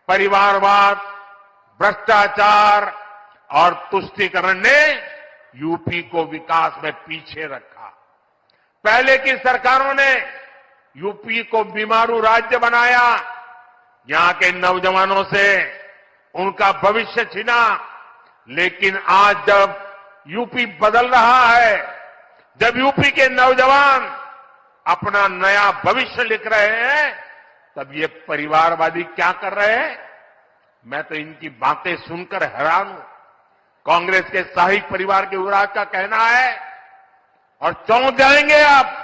परिवारवाद, भ्रष्टाचार और तुष्टीकरण ने यूपी को विकास में पीछे रखा। पहले की सरकारों ने यूपी को बीमारू राज्य बनाया, यहां के नौजवानों से उनका भविष्य छीना। लेकिन आज जब यूपी बदल रहा है, जब यूपी के नौजवान अपना नया भविष्य लिख रहे हैं, तब ये परिवारवादी क्या कर रहे हैं? मैं तो इनकी बातें सुनकर हैरान हूं। कांग्रेस के शाही परिवार के युवराज का कहना है, और चौंक जाएंगे आप,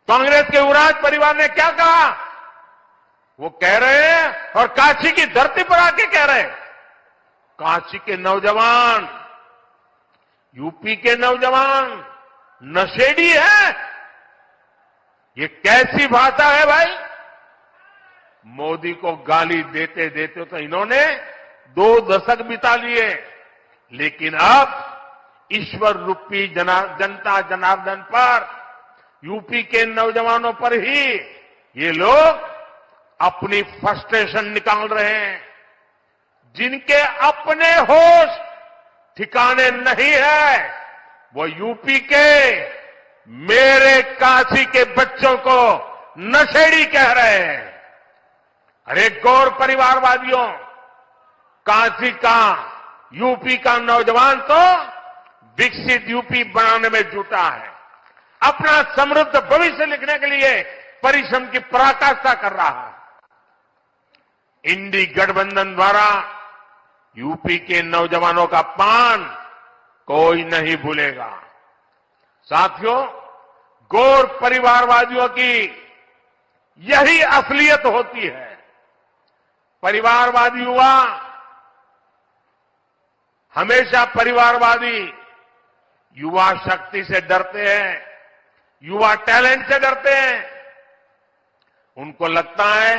कांग्रेस के युवराज परिवार ने क्या कहा? वो कह रहे हैं, और काशी की धरती पर आके कह रहे हैं, काशी के नौजवान, यूपी के नौजवान नशेड़ी है। ये कैसी भाषा है भाई? मोदी को गाली देते देते तो इन्होंने 2 दशक बिता लिए, लेकिन अब ईश्वर रूपी जनता जनार्दन पर, यूपी के नौजवानों पर ही ये लोग अपनी फ्रस्ट्रेशन निकाल रहे हैं। जिनके अपने होश ठिकाने नहीं है, वो यूपी के मेरे काशी के बच्चों को नशेड़ी कह रहे हैं। अरे गौर परिवारवादियों, काशी का, यूपी का नौजवान तो विकसित यूपी बनाने में जुटा है, अपना समृद्ध भविष्य लिखने के लिए परिश्रम की पराकाष्ठा कर रहा है। इंडी गठबंधन द्वारा यूपी के नौजवानों का अपमान कोई नहीं भूलेगा। साथियों, गौर परिवारवादियों की यही असलियत होती है। परिवारवादी युवा हमेशा परिवारवादी युवा शक्ति से डरते हैं, युवा टैलेंट से डरते हैं। उनको लगता है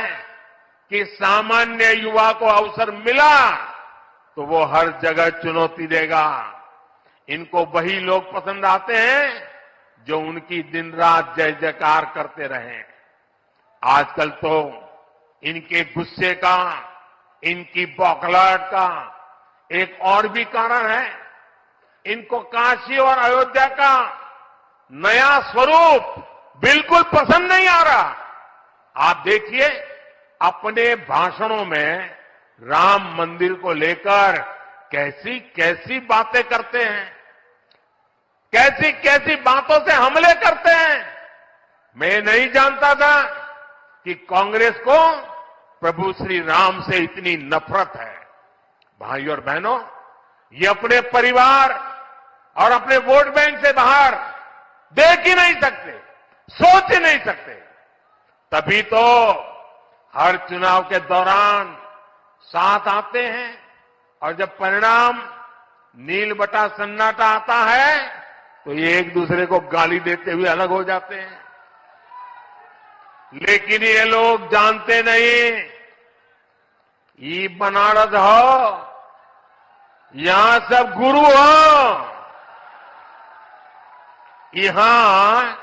कि सामान्य युवा को अवसर मिला तो वो हर जगह चुनौती देगा। इनको वही लोग पसंद आते हैं जो उनकी दिन रात जय जयकार करते रहें। आजकल तो इनके गुस्से का, इनकी बौखलाहट का एक और भी कारण है। इनको काशी और अयोध्या का नया स्वरूप बिल्कुल पसंद नहीं आ रहा। आप देखिए, अपने भाषणों में राम मंदिर को लेकर कैसी कैसी बातें करते हैं, कैसी कैसी बातों से हमले करते हैं। मैं नहीं जानता था कि कांग्रेस को प्रभु श्री राम से इतनी नफरत है। भाइयों और बहनों, ये अपने परिवार और अपने वोट बैंक से बाहर देख ही नहीं सकते, सोच ही नहीं सकते। तभी तो हर चुनाव के दौरान साथ आते हैं, और जब परिणाम नील बटा सन्नाटा आता है तो ये एक दूसरे को गाली देते हुए अलग हो जाते हैं। लेकिन ये लोग जानते नहीं, ये बनारस हो, यहां सब गुरु हो। यहां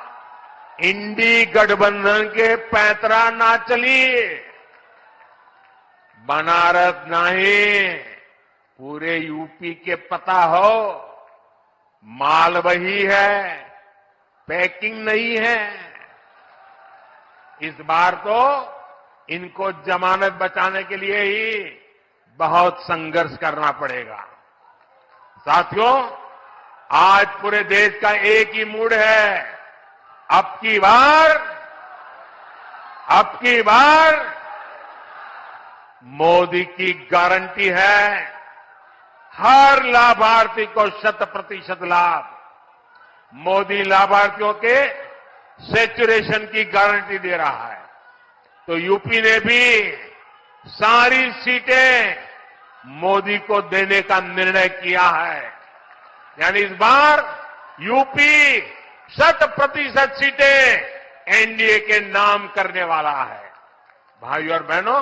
इंडी गठबंधन के पैंतरा ना चली। बनारस नहीं, पूरे यूपी के पता हो, माल वही है, पैकिंग नहीं है। इस बार तो इनको जमानत बचाने के लिए ही बहुत संघर्ष करना पड़ेगा। साथियों, आज पूरे देश का एक ही मूड है, अब की बार मोदी की गारंटी है, हर लाभार्थी को 100% लाभ। मोदी लाभार्थियों के सैचुरेशन की गारंटी दे रहा है। तो यूपी ने भी सारी सीटें मोदी को देने का निर्णय किया है। यानी इस बार यूपी 100% सीटें एनडीए के नाम करने वाला है। भाइयों और बहनों,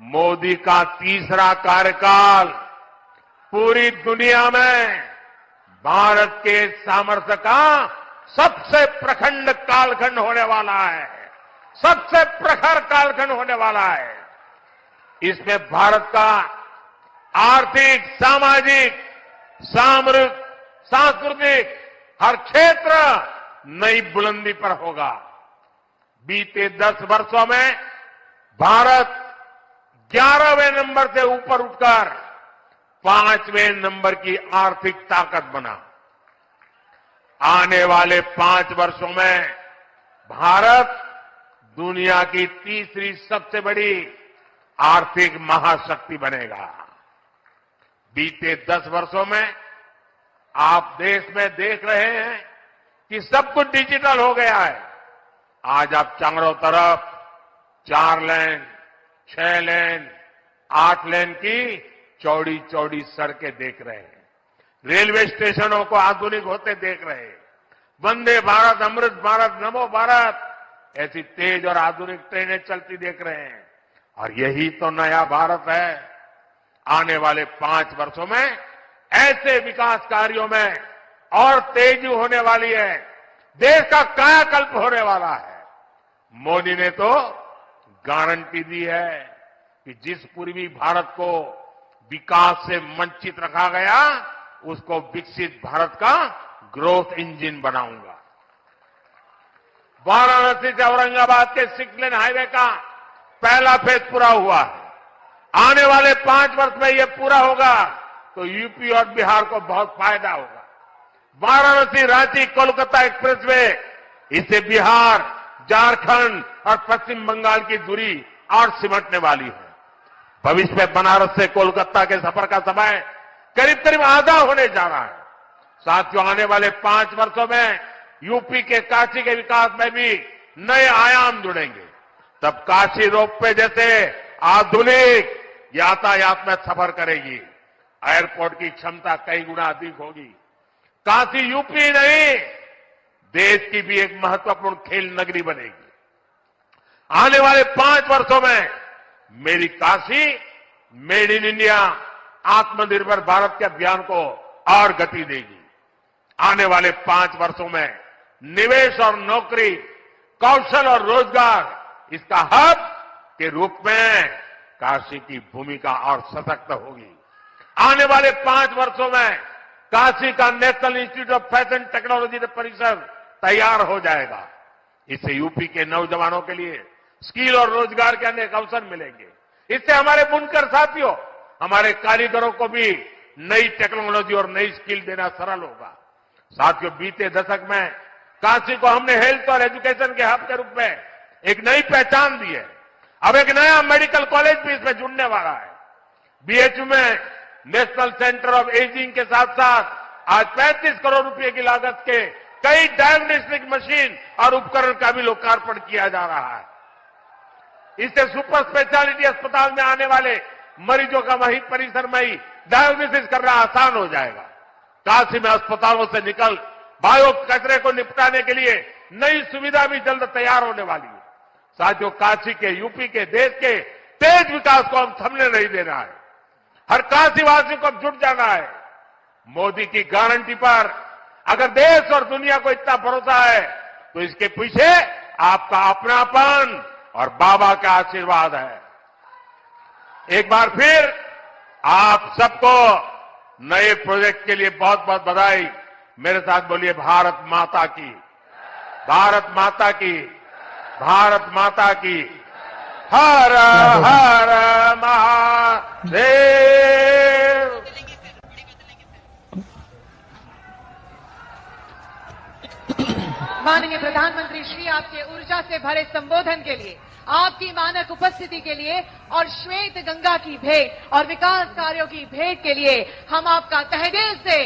मोदी का तीसरा कार्यकाल पूरी दुनिया में भारत के सामर्थ्य का सबसे प्रखंड कालखंड होने वाला है, सबसे प्रखर कालखंड होने वाला है। इसमें भारत का आर्थिक, सामाजिक, सामरिक, सांस्कृतिक हर क्षेत्र नई बुलंदी पर होगा। बीते 10 वर्षों में भारत 11वें नंबर से ऊपर उठकर 5वें नंबर की आर्थिक ताकत बना। आने वाले 5 वर्षों में भारत दुनिया की तीसरी सबसे बड़ी आर्थिक महाशक्ति बनेगा। बीते 10 वर्षों में आप देश में देख रहे हैं कि सब कुछ डिजिटल हो गया है। आज आप चारों तरफ 4 लेन, 6 लेन, 8 लेन की चौड़ी चौड़ी सड़कें देख रहे हैं। रेलवे स्टेशनों को आधुनिक होते देख रहे हैं। वंदे भारत, अमृत भारत, नमो भारत ऐसी तेज और आधुनिक ट्रेनें चलती देख रहे हैं। और यही तो नया भारत है। आने वाले 5 वर्षों में ऐसे विकास कार्यों में और तेजी होने वाली है। देश का कायाकल्प होने वाला है। मोदी ने तो गारंटी दी है कि जिस पूर्वी भारत को विकास से वंचित रखा गया, उसको विकसित भारत का ग्रोथ इंजन बनाऊंगा। वाराणसी से औरंगाबाद के 6 लेन हाईवे का पहला फेज पूरा हुआ है। आने वाले 5 वर्ष में यह पूरा होगा तो यूपी और बिहार को बहुत फायदा होगा। वाराणसी, रांची, कोलकाता एक्सप्रेसवे, इससे बिहार, झारखंड और पश्चिम बंगाल की दूरी और सिमटने वाली है। भविष्य में बनारस से कोलकाता के सफर का समय करीब करीब आधा होने जा रहा है। साथियों, आने वाले 5 वर्षों में यूपी के काशी के विकास में भी नए आयाम जुड़ेंगे। तब काशी रोपवे जैसे आधुनिक यातायात में सफर करेगी। एयरपोर्ट की क्षमता कई गुना अधिक होगी। काशी यूपी नहीं, देश की भी एक महत्वपूर्ण खेल नगरी बनेगी। आने वाले 5 वर्षों में मेरी काशी, मेड इन इंडिया, आत्मनिर्भर भारत के अभियान को और गति देगी। आने वाले 5 वर्षों में निवेश और नौकरी, कौशल और रोजगार इसका हब के रूप में काशी की भूमिका और सशक्त होगी। आने वाले 5 वर्षों में काशी का national institute of fashion technology परिसर तैयार हो जाएगा। इससे यूपी के नौजवानों के लिए स्किल और रोजगार के अनेक अवसर मिलेंगे। इससे हमारे बुनकर साथियों, हमारे कारीगरों को भी नई टेक्नोलॉजी और नई स्किल देना सरल होगा। साथियों, बीते दशक में काशी को हमने हेल्थ और एजुकेशन के हब के रूप में एक नई पहचान दी है। अब एक नया मेडिकल कॉलेज भी इसमें जुड़ने वाला है। बीएचयू में नेशनल सेंटर ऑफ एजिंग के साथ साथ आज 35 करोड़ रुपए की लागत के कई डायग्नोस्टिक मशीन और उपकरण का भी लोकार्पण किया जा रहा है। इससे सुपर स्पेशलिटी अस्पताल में आने वाले मरीजों का वही परिसर में ही डायग्नोसिस करना आसान हो जाएगा। काशी में अस्पतालों से निकल बायो कचरे को निपटाने के लिए नई सुविधा भी जल्द तैयार होने वाली है। साथियों, काशी के, यूपी के, देश के तेज विकास को हम थमने नहीं देना है। हर काशीवासियों को जुट जाना है। मोदी की गारंटी पर अगर देश और दुनिया को इतना भरोसा है तो इसके पीछे आपका अपनापन और बाबा का आशीर्वाद है। एक बार फिर आप सबको नए प्रोजेक्ट के लिए बहुत बहुत बधाई। मेरे साथ बोलिए, भारत माता की, भारत माता की, भारत माता की। हर हर महादेव। माननीय प्रधानमंत्री श्री, आपके ऊर्जा से भरे संबोधन के लिए, आपकी मानक उपस्थिति के लिए और श्वेत गंगा की भेंट और विकास कार्यों की भेंट के लिए हम आपका तहे दिल से